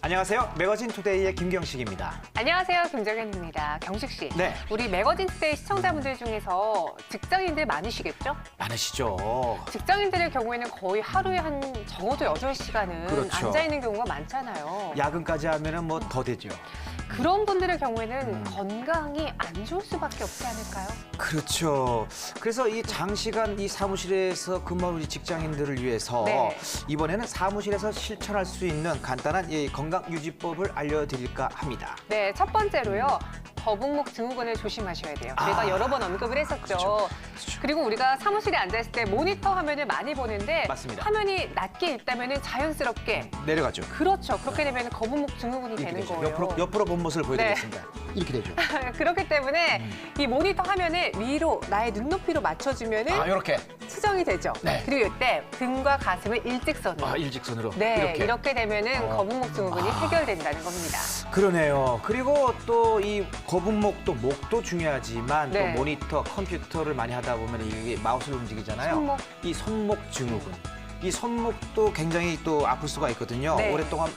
안녕하세요. 매거진 투데이의 김경식입니다. 안녕하세요. 김정현입니다. 경식 씨. 네. 우리 매거진 투데이 시청자분들 중에서 직장인들 많으시겠죠? 많으시죠? 직장인들의 경우에는 거의 하루에 한 적어도 8시간은 그렇죠. 앉아있는 경우가 많잖아요. 야근까지 하면은 뭐 더 되죠. 그런 분들의 경우에는 건강이 안 좋을 수밖에 없지 않을까요? 그렇죠. 그래서 이 장시간 이 사무실에서 근무하는 우리 직장인들을 위해서 네. 이번에는 사무실에서 실천할 수 있는 간단한 이 건강 유지법을 알려드릴까 합니다. 네, 첫 번째로요. 거북목 증후군을 조심하셔야 돼요. 저희가 여러 번 언급을 했었죠. 그렇죠. 그리고 우리가 사무실에 앉아있을 때 모니터 화면을 많이 보는데 맞습니다. 화면이 낮게 있다면 자연스럽게 내려가죠. 그렇죠. 그렇게 되면 거북목 증후군이 이렇게 되는 되죠. 거예요. 옆으로 본 모습을 보여드리겠습니다. 이렇게 되죠. 그렇기 때문에 이 모니터 화면을 위로 나의 눈높이로 맞춰주면 이렇게. 수정이 되죠. 네. 그리고 이때 등과 가슴을 일직선으로. 일직선으로. 네, 이렇게 되면은 거북목 증후군이 해결된다는 겁니다. 그러네요. 그리고 또 이 거북목도 목도 중요하지만 네. 또 모니터, 컴퓨터를 많이 하다 보면 이게 마우스를 움직이잖아요. 손목. 이 손목 증후군. 이 손목도 굉장히 또 아플 수가 있거든요. 네. 오랫동안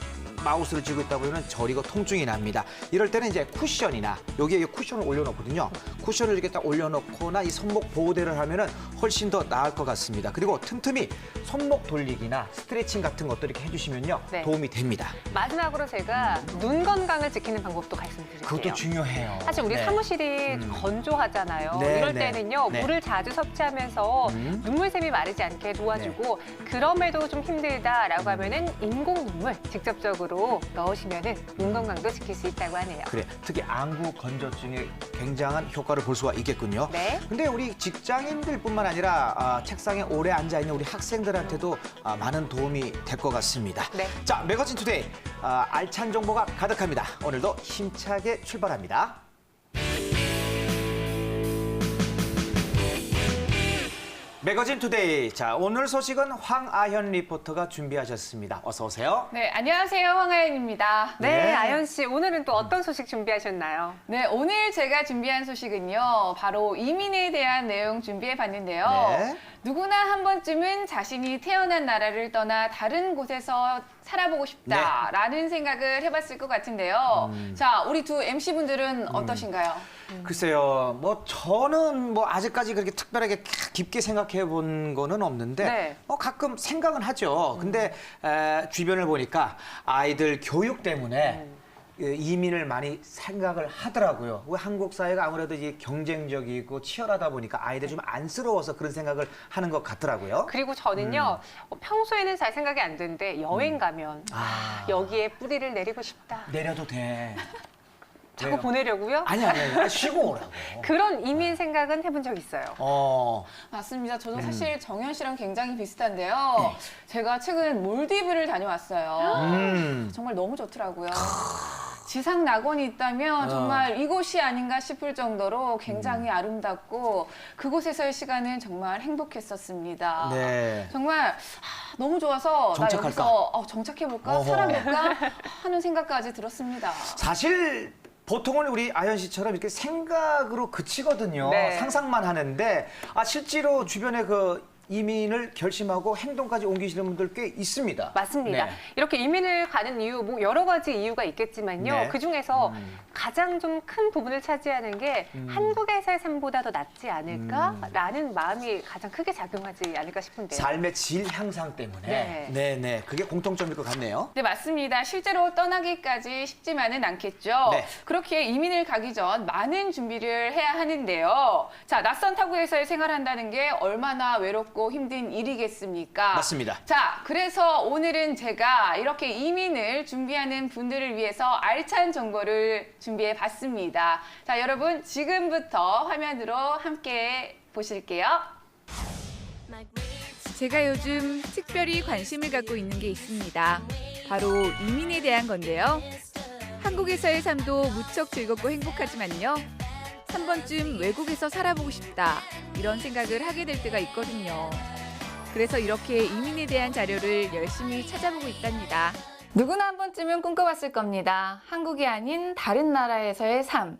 마우스를 쥐고 있다 보면 저리고 통증이 납니다. 이럴 때는 이제 쿠션이나 여기에 쿠션을 올려놓거든요. 쿠션을 이렇게 딱 올려놓거나 이 손목 보호대를 하면은 훨씬 더 나을 것 같습니다. 그리고 틈틈이 손목 돌리기나 스트레칭 같은 것도 이렇게 해주시면요. 네. 도움이 됩니다. 마지막으로 제가 눈 건강을 지키는 방법도 말씀드릴게요. 그것도 중요해요. 사실 우리 네. 사무실이 건조하잖아요. 네, 이럴 네. 때는요. 네. 물을 자주 섭취하면서 눈물샘이 마르지 않게 도와주고 그럼에도 좀 힘들다라고 하면은 인공 눈물 직접적으로 넣으시면은 눈 건강도 지킬 수 있다고 하네요. 그래, 특히 안구 건조증에 굉장한 효과를 볼 수가 있겠군요. 네. 근데 우리 직장인들뿐만 아니라 책상에 오래 앉아 있는 우리 학생들한테도 많은 도움이 될 것 같습니다. 네. 자, 매거진 투데이 알찬 정보가 가득합니다. 오늘도 힘차게 출발합니다. 매거진 투데이. 자, 오늘 소식은 황아현 리포터가 준비하셨습니다. 어서 오세요. 네, 안녕하세요. 황하연입니다. 네, 네. 아연 씨 오늘은 또 어떤 소식 준비하셨나요? 네, 오늘 제가 준비한 소식은요. 바로 이민에 대한 내용 준비해 봤는데요. 네. 누구나 한 번쯤은 자신이 태어난 나라를 떠나 다른 곳에서 살아보고 싶다라는 생각을 해봤을 것 같은데요. 자, 우리 두 MC분들은 어떠신가요? 글쎄요, 뭐 저는 뭐 아직까지 그렇게 특별하게 깊게 생각해 본 거는 없는데 네. 가끔 생각은 하죠. 근데 주변을 보니까 아이들 교육 때문에 이민을 많이 생각을 하더라고요. 왜 한국 사회가 아무래도 이제 경쟁적이고 치열하다 보니까 아이들이 좀 안쓰러워서 그런 생각을 하는 것 같더라고요. 그리고 저는요 평소에는 잘 생각이 안 드는데 여행 가면 여기에 뿌리를 내리고 싶다. 내려도 돼. 자꾸 왜요? 보내려고요? 아니, 쉬고 오라고. 그런 이민 생각은 해본 적 있어요. 맞습니다. 저도 사실 정현 씨랑 굉장히 비슷한데요. 제가 최근 몰디브를 다녀왔어요. 정말 너무 좋더라고요. 지상 낙원이 있다면 정말 이곳이 아닌가 싶을 정도로 굉장히 아름답고 그곳에서의 시간은 정말 행복했었습니다. 네. 정말 너무 좋아서 정착할까? 나 여기서 정착해볼까? 어허. 살아볼까? 하는 생각까지 들었습니다. 사실 보통은 우리 아연 씨처럼 이렇게 생각으로 그치거든요. 네. 상상만 하는데 실제로 주변에 그 이민을 결심하고 행동까지 옮기시는 분들 꽤 있습니다. 맞습니다. 네. 이렇게 이민을 가는 이유, 뭐 여러 가지 이유가 있겠지만요. 네. 그중에서 가장 좀 큰 부분을 차지하는 게 한국에서의 삶보다 더 낫지 않을까라는 마음이 가장 크게 작용하지 않을까 싶은데요. 삶의 질 향상 때문에. 네. 그게 공통점일 것 같네요. 네, 맞습니다. 실제로 떠나기까지 쉽지만은 않겠죠. 네. 그렇게 이민을 가기 전 많은 준비를 해야 하는데요. 자, 낯선 타국에서의 생활한다는 게 얼마나 외롭고 힘든 일이겠습니까? 맞습니다. 자, 그래서 오늘은 제가 이렇게 이민을 준비하는 분들을 위해서 알찬 정보를 준비해 봤습니다. 자, 여러분 지금부터 화면으로 함께 보실게요. 제가 요즘 특별히 관심을 갖고 있는 게 있습니다. 바로 이민에 대한 건데요. 한국에서의 삶도 무척 즐겁고 행복하지만요. 한 번쯤 외국에서 살아보고 싶다. 이런 생각을 하게 될 때가 있거든요. 그래서 이렇게 이민에 대한 자료를 열심히 찾아보고 있답니다. 누구나 한 번쯤은 꿈꿔봤을 겁니다. 한국이 아닌 다른 나라에서의 삶.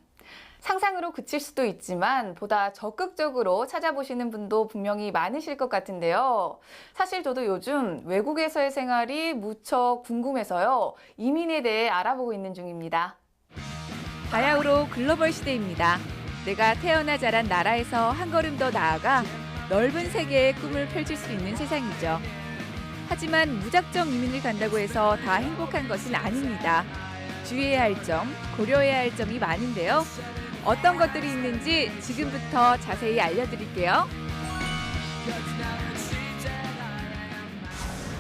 상상으로 그칠 수도 있지만 보다 적극적으로 찾아보시는 분도 분명히 많으실 것 같은데요. 사실 저도 요즘 외국에서의 생활이 무척 궁금해서요. 이민에 대해 알아보고 있는 중입니다. 바야흐로 글로벌 시대입니다. 내가 태어나 자란 나라에서 한 걸음 더 나아가 넓은 세계의 꿈을 펼칠 수 있는 세상이죠. 하지만 무작정 이민을 간다고 해서 다 행복한 것은 아닙니다. 주의해야 할 점, 고려해야 할 점이 많은데요. 어떤 것들이 있는지 지금부터 자세히 알려드릴게요.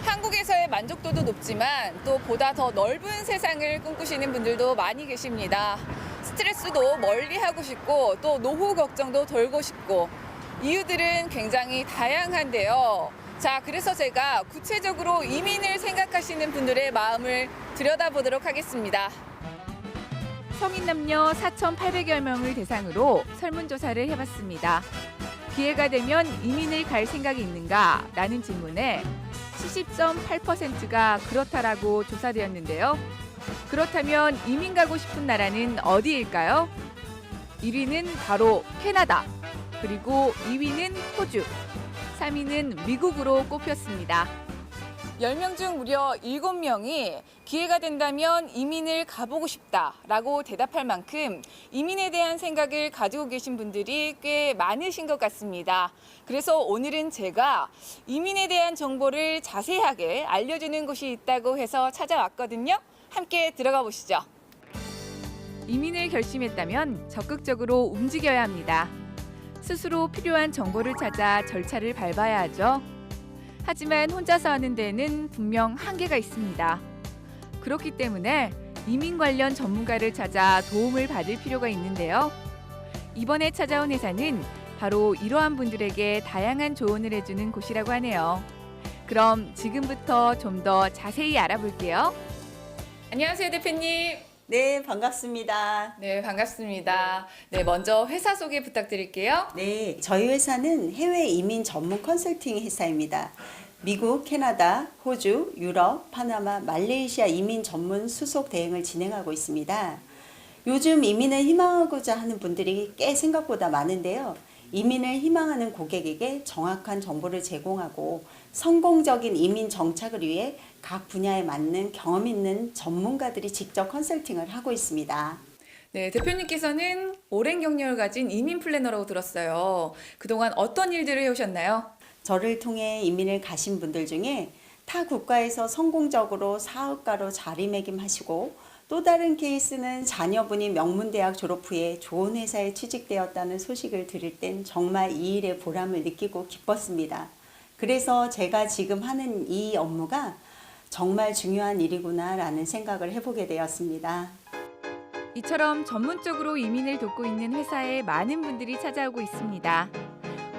한국에서의 만족도도 높지만 또 보다 더 넓은 세상을 꿈꾸시는 분들도 많이 계십니다. 스트레스도 멀리하고 싶고 또 노후 걱정도 덜고 싶고 이유들은 굉장히 다양한데요. 자, 그래서 제가 구체적으로 이민을 생각하시는 분들의 마음을 들여다보도록 하겠습니다. 성인 남녀 4,800여 명을 대상으로 설문조사를 해봤습니다. 기회가 되면 이민을 갈 생각이 있는가? 라는 질문에 70.8%가 그렇다라고 조사되었는데요. 그렇다면 이민 가고 싶은 나라는 어디일까요? 1위는 바로 캐나다, 그리고 2위는 호주, 3위는 미국으로 꼽혔습니다. 10명 중 무려 7명이 기회가 된다면 이민을 가보고 싶다라고 대답할 만큼 이민에 대한 생각을 가지고 계신 분들이 꽤 많으신 것 같습니다. 그래서 오늘은 제가 이민에 대한 정보를 자세하게 알려주는 곳이 있다고 해서 찾아왔거든요. 함께 들어가 보시죠. 이민을 결심했다면 적극적으로 움직여야 합니다. 스스로 필요한 정보를 찾아 절차를 밟아야 하죠. 하지만 혼자서 하는 데에는 분명 한계가 있습니다. 그렇기 때문에 이민 관련 전문가를 찾아 도움을 받을 필요가 있는데요. 이번에 찾아온 회사는 바로 이러한 분들에게 다양한 조언을 해주는 곳이라고 하네요. 그럼 지금부터 좀 더 자세히 알아볼게요. 안녕하세요, 대표님. 네, 반갑습니다. 네, 반갑습니다. 네, 먼저 회사 소개 부탁드릴게요. 네, 저희 회사는 해외 이민 전문 컨설팅 회사입니다. 미국, 캐나다, 호주, 유럽, 파나마, 말레이시아 이민 전문 수속 대행을 진행하고 있습니다. 요즘 이민을 희망하고자 하는 분들이 꽤 생각보다 많은데요. 이민을 희망하는 고객에게 정확한 정보를 제공하고 성공적인 이민 정착을 위해 각 분야에 맞는 경험 있는 전문가들이 직접 컨설팅을 하고 있습니다. 네, 대표님께서는 오랜 경력을 가진 이민 플래너라고 들었어요. 그동안 어떤 일들을 해오셨나요? 저를 통해 이민을 가신 분들 중에 타 국가에서 성공적으로 사업가로 자리매김하시고 또 다른 케이스는 자녀분이 명문대학 졸업 후에 좋은 회사에 취직되었다는 소식을 들을 땐 정말 이 일의 보람을 느끼고 기뻤습니다. 그래서 제가 지금 하는 이 업무가 정말 중요한 일이구나라는 생각을 해보게 되었습니다. 이처럼 전문적으로 이민을 돕고 있는 회사에 많은 분들이 찾아오고 있습니다.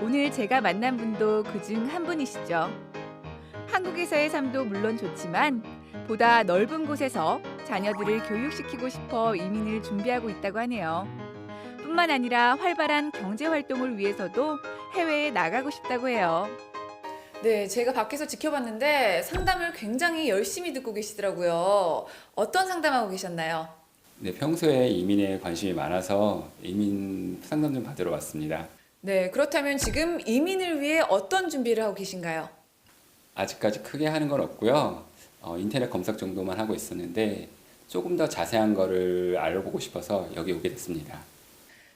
오늘 제가 만난 분도 그중 한 분이시죠. 한국에서의 삶도 물론 좋지만 보다 넓은 곳에서 자녀들을 교육시키고 싶어 이민을 준비하고 있다고 하네요. 뿐만 아니라 활발한 경제 활동을 위해서도 해외에 나가고 싶다고 해요. 네, 제가 밖에서 지켜봤는데 상담을 굉장히 열심히 듣고 계시더라고요. 어떤 상담하고 계셨나요? 네, 평소에 이민에 관심이 많아서 이민 상담 좀 받으러 왔습니다. 네, 그렇다면 지금 이민을 위해 어떤 준비를 하고 계신가요? 아직까지 크게 하는 건 없고요. 인터넷 검색 정도만 하고 있었는데 조금 더 자세한 거를 알아보고 싶어서 여기 오게 됐습니다.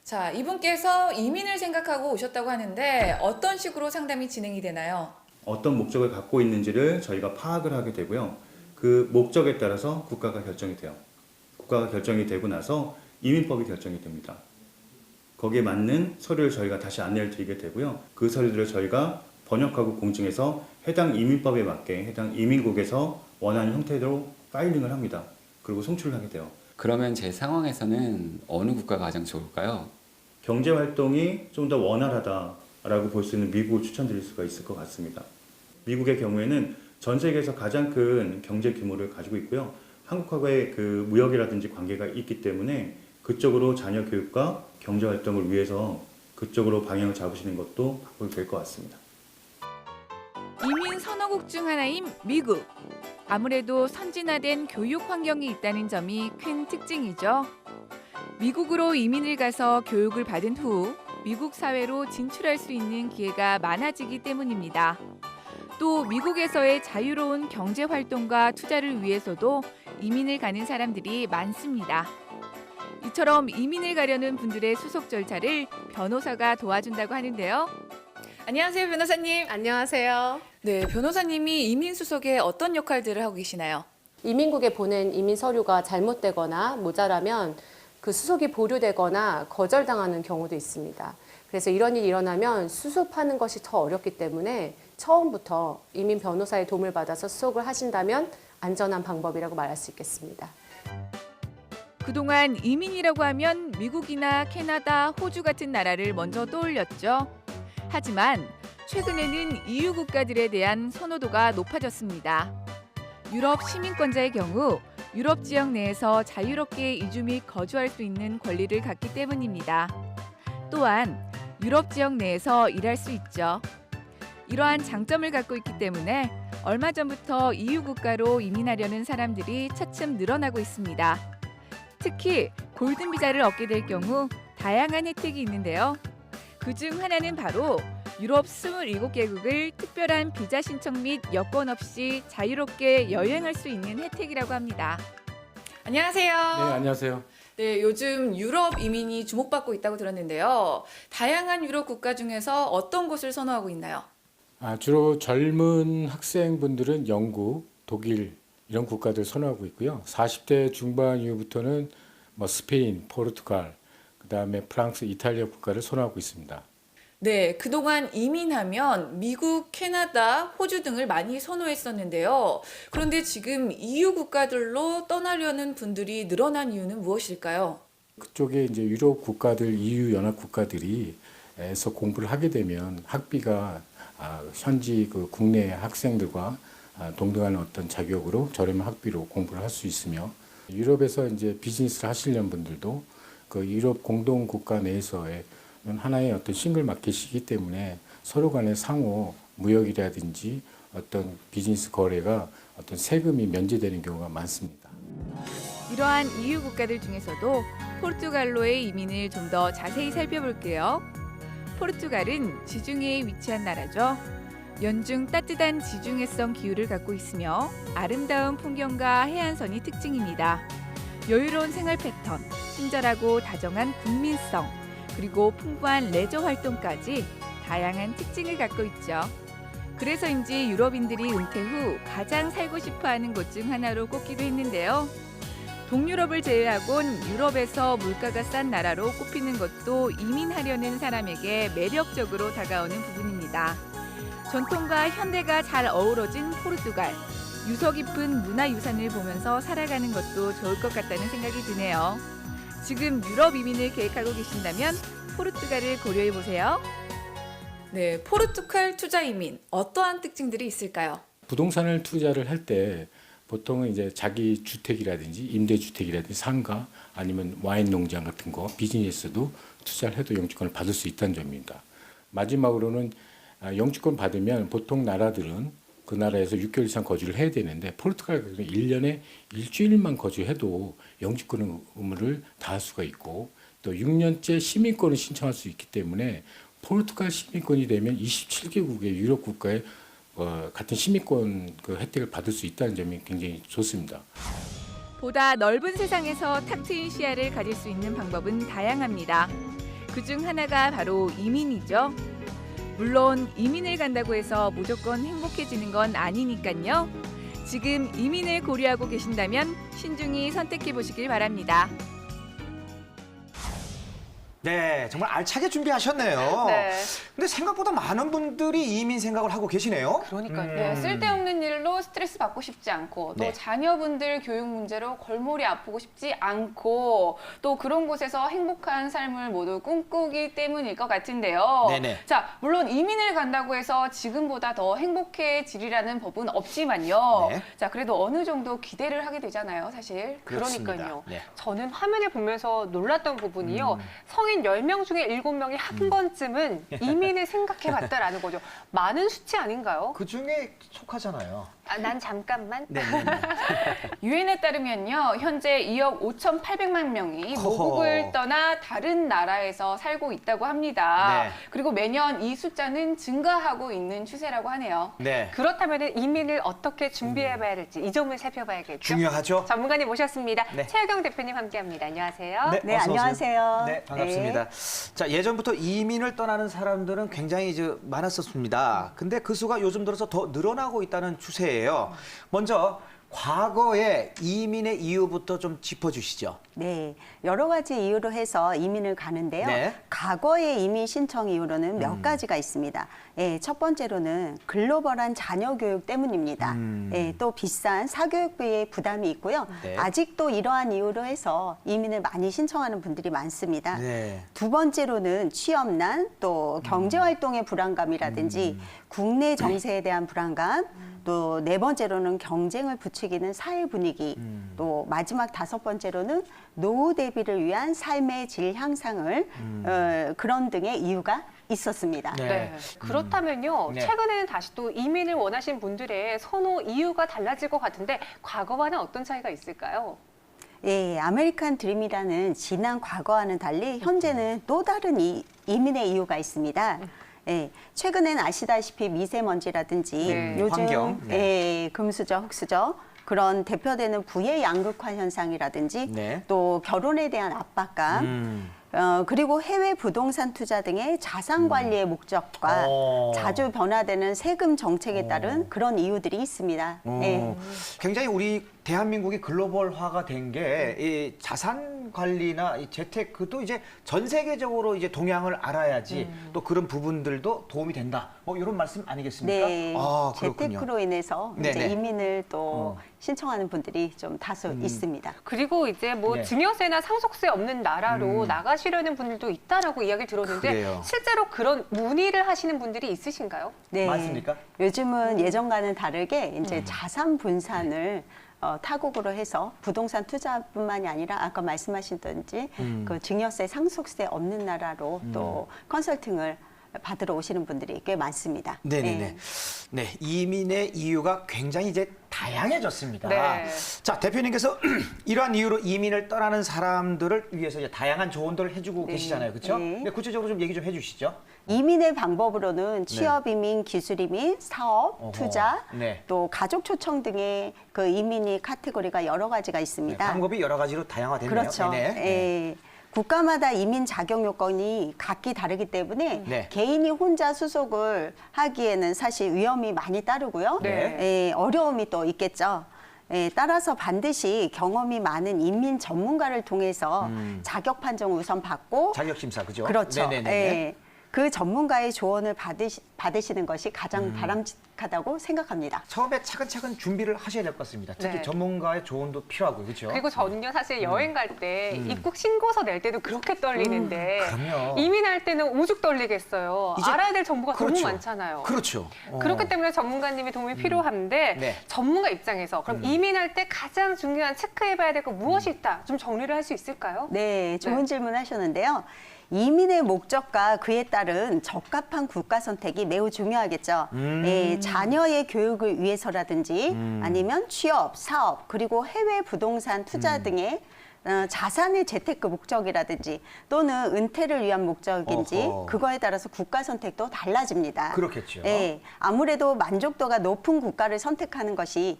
자, 이분께서 이민을 생각하고 오셨다고 하는데 어떤 식으로 상담이 진행이 되나요? 어떤 목적을 갖고 있는지를 저희가 파악을 하게 되고요. 그 목적에 따라서 국가가 결정이 돼요. 국가가 결정이 되고 나서 이민법이 결정이 됩니다. 거기에 맞는 서류를 저희가 다시 안내를 드리게 되고요. 그 서류들을 저희가 번역하고 공증해서 해당 이민법에 맞게 해당 이민국에서 원하는 형태로 파일링을 합니다. 그리고 송출을 하게 돼요. 그러면 제 상황에서는 어느 국가가 가장 좋을까요? 경제 활동이 좀 더 원활하다라고 볼 수 있는 미국을 추천드릴 수가 있을 것 같습니다. 미국의 경우에는 전 세계에서 가장 큰 경제 규모를 가지고 있고요. 한국하고의 그 무역이라든지 관계가 있기 때문에 그쪽으로 자녀 교육과 경제 활동을 위해서 그쪽으로 방향을 잡으시는 것도 방법이 될 것 같습니다. 이민 선호국 중 하나인 미국. 아무래도 선진화된 교육 환경이 있다는 점이 큰 특징이죠. 미국으로 이민을 가서 교육을 받은 후 미국 사회로 진출할 수 있는 기회가 많아지기 때문입니다. 또 미국에서의 자유로운 경제 활동과 투자를 위해서도 이민을 가는 사람들이 많습니다. 이처럼 이민을 가려는 분들의 수속 절차를 변호사가 도와준다고 하는데요. 안녕하세요, 변호사님. 안녕하세요. 네, 변호사님이 이민 수속에 어떤 역할들을 하고 계시나요? 이민국에 보낸 이민 서류가 잘못되거나 모자라면 그 수속이 보류되거나 거절당하는 경우도 있습니다. 그래서 이런 일이 일어나면 수습하는 것이 더 어렵기 때문에 처음부터 이민 변호사의 도움을 받아서 수속을 하신다면 안전한 방법이라고 말할 수 있겠습니다. 그동안 이민이라고 하면 미국이나 캐나다, 호주 같은 나라를 먼저 떠올렸죠. 하지만 최근에는 EU 국가들에 대한 선호도가 높아졌습니다. 유럽 시민권자의 경우 유럽 지역 내에서 자유롭게 이주 및 거주할 수 있는 권리를 갖기 때문입니다. 또한 유럽 지역 내에서 일할 수 있죠. 이러한 장점을 갖고 있기 때문에 얼마 전부터 EU 국가로 이민하려는 사람들이 차츰 늘어나고 있습니다. 특히 골든 비자를 얻게 될 경우 다양한 혜택이 있는데요. 그중 하나는 바로 유럽 27개국을 특별한 비자 신청 및 여권 없이 자유롭게 여행할 수 있는 혜택이라고 합니다. 안녕하세요. 네, 안녕하세요. 네, 요즘 유럽 이민이 주목받고 있다고 들었는데요. 다양한 유럽 국가 중에서 어떤 곳을 선호하고 있나요? 주로 젊은 학생분들은 영국, 독일 이런 국가들 선호하고 있고요. 40대 중반 이후부터는 스페인, 포르투갈, 그다음에 프랑스, 이탈리아 국가를 선호하고 있습니다. 네, 그동안 이민하면 미국, 캐나다, 호주 등을 많이 선호했었는데요. 그런데 지금 EU 국가들로 떠나려는 분들이 늘어난 이유는 무엇일까요? 그쪽에 이제 유럽 국가들, EU 연합 국가들이에서 공부를 하게 되면 학비가 현지 그 국내 학생들과 동등한 어떤 자격으로 저렴한 학비로 공부를 할 수 있으며 유럽에서 이제 비즈니스를 하시려는 분들도 그 유럽 공동 국가 내에서의 하나의 어떤 싱글 마켓이기 때문에 서로 간의 상호 무역이라든지 어떤 비즈니스 거래가 어떤 세금이 면제되는 경우가 많습니다. 이러한 EU 국가들 중에서도 포르투갈로의 이민을 좀 더 자세히 살펴볼게요. 포르투갈은 지중해에 위치한 나라죠. 연중 따뜻한 지중해성 기후를 갖고 있으며 아름다운 풍경과 해안선이 특징입니다. 여유로운 생활 패턴, 친절하고 다정한 국민성, 그리고 풍부한 레저 활동까지 다양한 특징을 갖고 있죠. 그래서인지 유럽인들이 은퇴 후 가장 살고 싶어하는 곳 중 하나로 꼽기도 했는데요. 동유럽을 제외하곤 유럽에서 물가가 싼 나라로 꼽히는 것도 이민하려는 사람에게 매력적으로 다가오는 부분입니다. 전통과 현대가 잘 어우러진 포르투갈, 유서 깊은 문화유산을 보면서 살아가는 것도 좋을 것 같다는 생각이 드네요. 지금 유럽 이민을 계획하고 계신다면 포르투갈을 고려해 보세요. 네, 포르투갈 투자 이민 어떠한 특징들이 있을까요? 부동산을 투자를 할 때 보통은 이제 자기 주택이라든지 임대주택이라든지 상가 아니면 와인 농장 같은 거 비즈니스도 투자를 해도 영주권을 받을 수 있다는 점입니다. 마지막으로는 영주권 받으면 보통 나라들은 그 나라에서 6개월 이상 거주를 해야 되는데 포르투갈 같은 경우는 1년에 일주일만 거주해도 영주권 의무를 다할 수가 있고 또 6년째 시민권을 신청할 수 있기 때문에 포르투갈 시민권이 되면 27개국의 유럽 국가에 같은 시민권 그 혜택을 받을 수 있다는 점이 굉장히 좋습니다. 보다 넓은 세상에서 탁 트인 시야를 가질 수 있는 방법은 다양합니다. 그중 하나가 바로 이민이죠. 물론 이민을 간다고 해서 무조건 행복해지는 건 아니니까요. 지금 이민을 고려하고 계신다면 신중히 선택해 보시길 바랍니다. 네, 정말 알차게 준비하셨네요. 네. 근데 생각보다 많은 분들이 이민 생각을 하고 계시네요. 그러니까요. 네, 쓸데없는 일로 스트레스 받고 싶지 않고 또 네. 자녀분들 교육 문제로 골머리 아프고 싶지 않고 또 그런 곳에서 행복한 삶을 모두 꿈꾸기 때문일 것 같은데요. 네네. 자, 물론 이민을 간다고 해서 지금보다 더 행복해지리라는 법은 없지만요. 네. 자, 그래도 어느 정도 기대를 하게 되잖아요, 사실. 그렇습니다. 그러니까요. 네. 저는 화면을 보면서 놀랐던 부분이요. 성인 시민 10명 중에 7명이 한 번쯤은 이민을 생각해봤다라는 거죠. 많은 수치 아닌가요? 그 중에 속하잖아요. 아, 난 잠깐만. 네. 유엔에 따르면요, 현재 2억 5,800만 명이 모국을 떠나 다른 나라에서 살고 있다고 합니다. 네. 그리고 매년 이 숫자는 증가하고 있는 추세라고 하네요. 네. 그렇다면 이민을 어떻게 준비해봐야 될지 이 점을 살펴봐야겠죠. 중요하죠. 전문가님 모셨습니다. 네. 최혜경 대표님 함께합니다. 안녕하세요. 네, 어서 오세요. 안녕하세요. 네, 반갑습니다. 자, 예전부터 이민을 떠나는 사람들은 굉장히 이제 많았었습니다. 근데 그 수가 요즘 들어서 더 늘어나고 있다는 추세예요. 먼저 과거의 이민의 이유부터 좀 짚어주시죠. 네, 여러 가지 이유로 해서 이민을 가는데요. 네. 과거의 이민 신청 이유로는 몇 가지가 있습니다. 예, 첫 번째로는 글로벌한 자녀 교육 때문입니다. 예, 또 비싼 사교육비의 부담이 있고요. 네. 아직도 이러한 이유로 해서 이민을 많이 신청하는 분들이 많습니다. 네. 두 번째로는 취업난, 또 경제활동의 불안감이라든지 국내 정세에 대한 불안감, 또 네 번째로는 경쟁을 부추기는 사회 분위기, 또 마지막 다섯 번째로는 노후 대비를 위한 삶의 질 향상을 그런 등의 이유가 있었습니다. 네. 네. 그렇다면요. 네. 최근에는 다시 또 이민을 원하신 분들의 선호 이유가 달라질 것 같은데 과거와는 어떤 차이가 있을까요? 예, 아메리칸 드림이라는 지난 과거와는 달리 현재는 또 다른 이민의 이유가 있습니다. 예, 최근엔 아시다시피 미세먼지라든지 네. 요즘 환경, 예, 금수저, 흑수저 그런 대표되는 부의 양극화 현상이라든지 네. 또 결혼에 대한 압박감 그리고 해외 부동산 투자 등의 자산 관리의 목적과 자주 변화되는 세금 정책에 따른 그런 이유들이 있습니다. 예. 굉장히 우리 대한민국이 글로벌화가 된 게 이 자산 관리나 이 재테크도 이제 전 세계적으로 이제 동향을 알아야지 또 그런 부분들도 도움이 된다. 뭐 이런 말씀 아니겠습니까? 네, 아, 그렇군요. 재테크로 인해서 이제 네네. 이민을 또 신청하는 분들이 좀 다수 있습니다. 그리고 이제 뭐 네. 증여세나 상속세 없는 나라로 나가시려는 분들도 있다라고 이야기 들었는데 그래요. 실제로 그런 문의를 하시는 분들이 있으신가요? 네, 많습니까? 요즘은 예전과는 다르게 이제 자산 분산을 타국으로 해서 부동산 투자뿐만이 아니라 아까 말씀하신던지 그 증여세, 상속세 없는 나라로 또 컨설팅을 받으러 오시는 분들이 꽤 많습니다. 네네네. 네, 이민의 이유가 굉장히 이제 다양해졌습니다. 네. 자, 대표님께서 이러한 이유로 이민을 떠나는 사람들을 위해서 이제 다양한 조언들을 해주고 계시잖아요. 그렇죠? 네. 네, 구체적으로 좀 얘기 좀 해주시죠. 이민의 방법으로는 취업 이민, 기술 이민, 사업, 어허. 투자, 네. 또 가족 초청 등의 그 이민이 카테고리가 여러 가지가 네, 있습니다. 방법이 여러 가지로 다양화됐네요. 그렇죠. 네네. 예. 국가마다 이민 자격 요건이 각기 다르기 때문에 네. 개인이 혼자 수속을 하기에는 사실 위험이 많이 따르고요. 네. 예, 어려움이 또 있겠죠. 예, 따라서 반드시 경험이 많은 인민 전문가를 통해서 자격 판정을 우선 받고 자격 심사 그죠? 그렇죠. 네네네. 예, 그 전문가의 조언을 받으시는 것이 가장 바람직하다고 생각합니다. 처음에 차근차근 준비를 하셔야 될 것 같습니다. 특히 네. 전문가의 조언도 필요하고요. 그렇죠? 그리고 저는요 사실 여행 갈 때 입국 신고서 낼 때도 그렇게 떨리는데 그럼요. 이민할 때는 오죽 떨리겠어요. 이제- 알아야 될 정보가 그렇죠. 너무 많잖아요. 그렇죠. 그렇기 때문에 전문가님의 도움이 필요한데 네. 전문가 입장에서 그럼 이민할 때 가장 중요한 체크해봐야 될 거 무엇이 있다? 좀 정리를 할 수 있을까요? 네, 좋은 네. 질문 하셨는데요. 이민의 목적과 그에 따른 적합한 국가 선택이 매우 중요하겠죠. 예, 자녀의 교육을 위해서라든지 아니면 취업, 사업, 그리고 해외 부동산 투자 등의 자산의 재테크 목적이라든지 또는 은퇴를 위한 목적인지 어허. 그거에 따라서 국가 선택도 달라집니다. 그렇겠죠. 예, 아무래도 만족도가 높은 국가를 선택하는 것이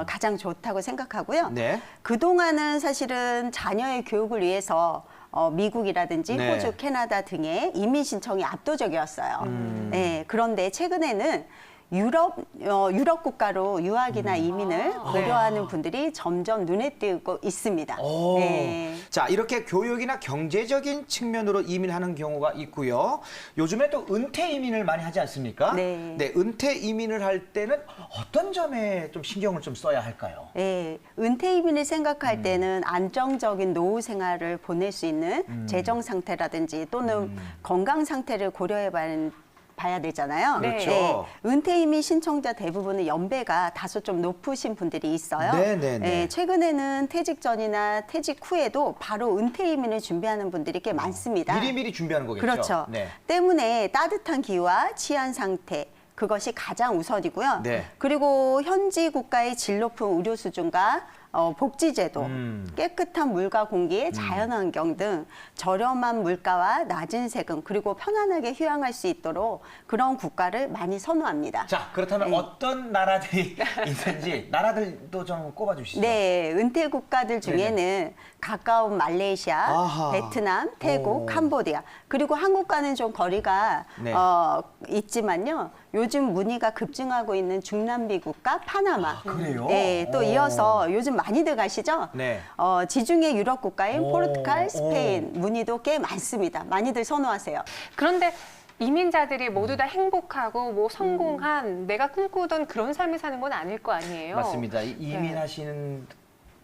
가장 좋다고 생각하고요. 네. 그동안은 사실은 자녀의 교육을 위해서 미국이라든지 네. 호주, 캐나다 등의 이민 신청이 압도적이었어요. 네, 그런데 최근에는 유럽 국가로 유학이나 이민을 고려하는 분들이 점점 눈에 띄고 있습니다. 오. 네. 자, 이렇게 교육이나 경제적인 측면으로 이민하는 경우가 있고요. 요즘에 또 은퇴 이민을 많이 하지 않습니까? 네. 은퇴 이민을 할 때는 어떤 점에 좀 신경을 좀 써야 할까요? 네, 은퇴 이민을 생각할 때는 안정적인 노후 생활을 보낼 수 있는 재정 상태라든지 또는 건강 상태를 고려해 봐야 봐야 되잖아요. 그렇죠. 은퇴 이민 신청자 대부분은 연배가 다소 좀 높으신 분들이 있어요. 네네네. 최근에는 퇴직 전이나 퇴직 후에도 바로 은퇴 이민을 준비하는 분들이 꽤 많습니다. 미리미리 준비하는 거겠죠. 그렇죠. 네. 때문에 따뜻한 기후와 치안 상태, 그것이 가장 우선이고요. 네. 그리고 현지 국가의 질 높은 의료 수준과 복지제도, 깨끗한 물과 공기, 자연환경 등 저렴한 물가와 낮은 세금, 그리고 편안하게 휴양할 수 있도록 그런 국가를 많이 선호합니다. 자, 그렇다면 어떤 나라들이 있는지 나라들도 좀 꼽아주시죠. 네, 은퇴 국가들 중에는 가까운 말레이시아, 아하. 베트남, 태국, 오. 캄보디아, 그리고 한국과는 좀 거리가 네. 있지만요. 요즘 문의가 급증하고 있는 중남미 국가 파나마. 그래요? 네, 또 오. 이어서 요즘 많이들 가시죠? 네. 지중해 유럽 국가인 오. 포르투갈, 스페인 문의도 꽤 많습니다. 많이들 선호하세요. 그런데 이민자들이 모두 다 행복하고 뭐 성공한 내가 꿈꾸던 그런 삶을 사는 건 아닐 거 아니에요. 맞습니다. 이민하시는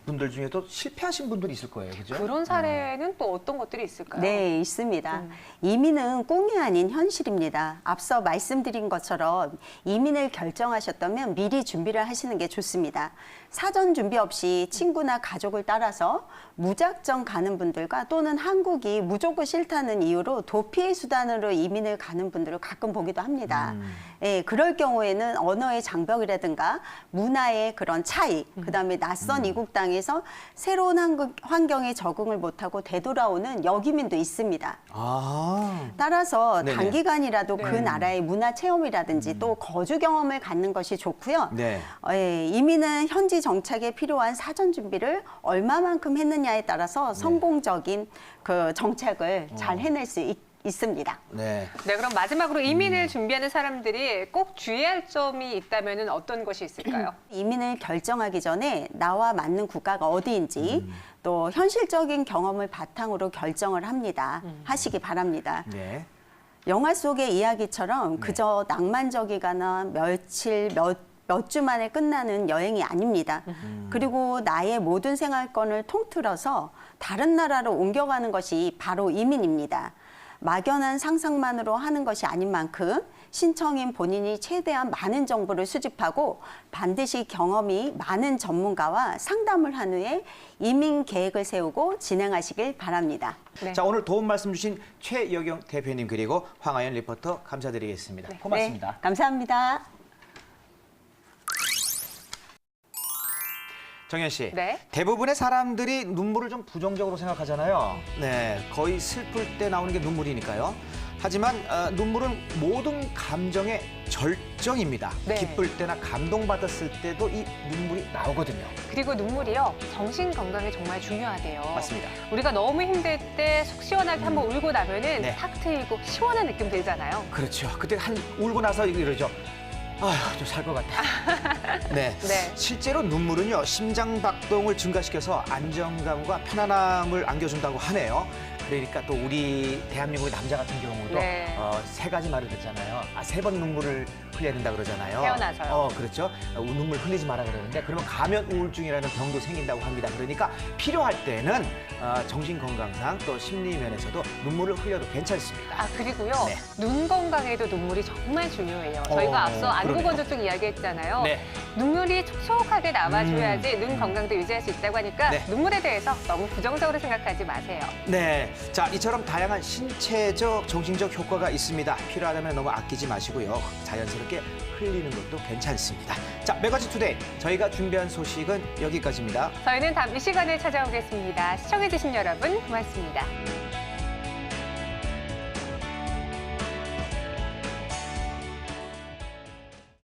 분들 중에도 실패하신 분들이 있을 거예요. 그죠? 그런 사례는 또 어떤 것들이 있을까요? 네, 있습니다. 이민은 꿈이 아닌 현실입니다. 앞서 말씀드린 것처럼 이민을 결정하셨다면 미리 준비를 하시는 게 좋습니다. 사전 준비 없이 친구나 가족을 따라서 무작정 가는 분들과 또는 한국이 무조건 싫다는 이유로 도피의 수단으로 이민을 가는 분들을 가끔 보기도 합니다. 예, 그럴 경우에는 언어의 장벽이라든가 문화의 그런 차이, 그다음에 낯선 이국 땅에서 새로운 환경에 적응을 못하고 되돌아오는 여기민도 있습니다. 아. 따라서 네네. 단기간이라도 그 나라의 문화 체험이라든지 또 거주 경험을 갖는 것이 좋고요. 네. 이민은 현지 정착에 필요한 사전 준비를 얼마만큼 했느냐에 따라서 성공적인 그 정착을 잘 해낼 수 있습니다. 네. 네, 그럼 마지막으로 이민을 준비하는 사람들이 꼭 주의할 점이 있다면 어떤 것이 있을까요? 이민을 결정하기 전에 나와 맞는 국가가 어디인지 또 현실적인 경험을 바탕으로 결정을 하시기 바랍니다. 네. 영화 속의 이야기처럼 그저 낭만적이거나 며칠, 몇 주 만에 끝나는 여행이 아닙니다. 그리고 나의 모든 생활권을 통틀어서 다른 나라로 옮겨가는 것이 바로 이민입니다. 막연한 상상만으로 하는 것이 아닌 만큼 신청인 본인이 최대한 많은 정보를 수집하고 반드시 경험이 많은 전문가와 상담을 한 후에 이민 계획을 세우고 진행하시길 바랍니다. 네. 자, 오늘 도움 말씀 주신 최여경 대표님 그리고 황하연 리포터 감사드리겠습니다. 고맙습니다. 네, 감사합니다. 정현 씨, 네. 대부분의 사람들이 눈물을 좀 부정적으로 생각하잖아요. 네, 거의 슬플 때 나오는 게 눈물이니까요. 하지만 눈물은 모든 감정의 절정입니다. 네. 기쁠 때나 감동받았을 때도 이 눈물이 나오거든요. 그리고 눈물이요, 정신 건강에 정말 중요하대요. 맞습니다. 우리가 너무 힘들 때 속 시원하게 한번 울고 나면은 네. 탁 트이고 시원한 느낌 들잖아요. 그렇죠. 그때 울고 나서 이러죠. 아휴, 좀 살 것 같아. 네. 네. 실제로 눈물은요, 심장 박동을 증가시켜서 안정감과 편안함을 안겨준다고 하네요. 그러니까 또 우리 대한민국의 남자 같은 경우도 네. 3가지 말을 듣잖아요. 3번 눈물을 흘려야 된다 그러잖아요. 태어나서요. 그렇죠. 눈물 흘리지 마라 그러는데 그러면 가면 우울증이라는 병도 생긴다고 합니다. 그러니까 필요할 때는 정신 건강상 또 심리 면에서도 눈물을 흘려도 괜찮습니다. 그리고요, 네. 눈 건강에도 눈물이 정말 중요해요. 저희가 앞서 안구 그러네요. 건조증 이야기했잖아요. 네. 눈물이 촉촉하게 남아줘야지 눈 건강도 유지할 수 있다고 하니까 네. 눈물에 대해서 너무 부정적으로 생각하지 마세요. 네. 자, 이처럼 다양한 신체적, 정신적 효과가 있습니다. 필요하다면 너무 아끼지 마시고요. 자연스럽게 흘리는 것도 괜찮습니다. 자, 매거진 투데이. 저희가 준비한 소식은 여기까지입니다. 저희는 다음 이 시간에 찾아오겠습니다. 시청해주신 여러분 고맙습니다.